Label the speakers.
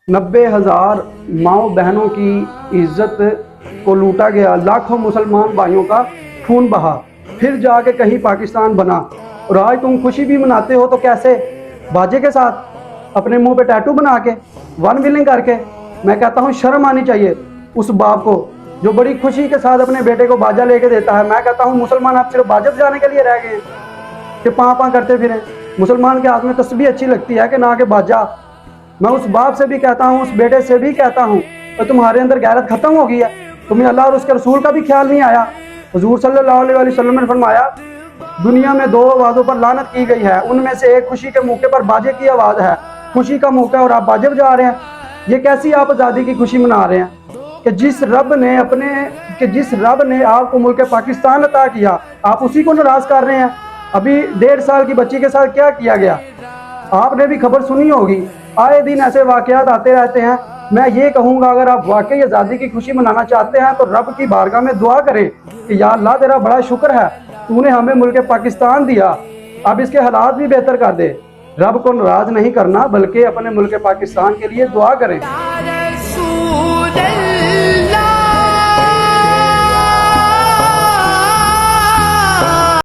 Speaker 1: 90,000 माओ बहनों की इज्जत को लूटा गया, लाखों मुसलमान भाइयों का खून बहा, फिर जाके कहीं पाकिस्तान बना। और आज तुम खुशी भी मनाते हो तो कैसे? बाजे के साथ, अपने मुंह पे टैटू बना के, वन विलिंग करके। मैं कहता हूँ शर्म आनी चाहिए उस बाप को जो बड़ी खुशी के साथ अपने बेटे को बाजा लेके देता है। मैं कहता हूँ मुसलमान आप सिर्फ बाजा बजाने के लिए रह गए हैं कि पाँ करते फिरें। मुसलमान के हाथ में तस्बीह अच्छी लगती है कि ना कि बाजा। मैं उस बाप से भी कहता हूँ, उस बेटे से भी कहता हूँ, तो तुम्हारे अंदर गैरत खत्म हो गई है। तुम्हें अल्लाह और उसके रसूल का भी ख्याल नहीं आया। हुजूर सल्लल्लाहु अलैहि वसल्लम ने फरमाया, दुनिया में दो आवाज़ों पर लानत की गई है, उनमें से एक खुशी के मौके पर बाजे की आवाज़ है। खुशी का मौका और आप बाजे बजा रहे हैं। ये कैसी आप आज़ादी की खुशी मना रहे हैं कि जिस रब ने आपको मुल्क पाकिस्तान अता किया, आप उसी को नाराज़ कर रहे हैं। अभी 1.5 साल की बच्ची के साथ क्या किया गया, आपने भी खबर सुनी होगी। आए दिन ऐसे वाकयात आते रहते हैं। मैं ये कहूँगा, अगर आप वाकई आज़ादी की खुशी मनाना चाहते हैं तो रब की बारगाह में दुआ करें कि या अल्लाह तेरा बड़ा शुक्र है, तूने हमें मुल्क पाकिस्तान दिया, अब इसके हालात भी बेहतर कर दे। रब को नाराज़ नहीं करना, बल्कि अपने मुल्क पाकिस्तान के लिए दुआ करें।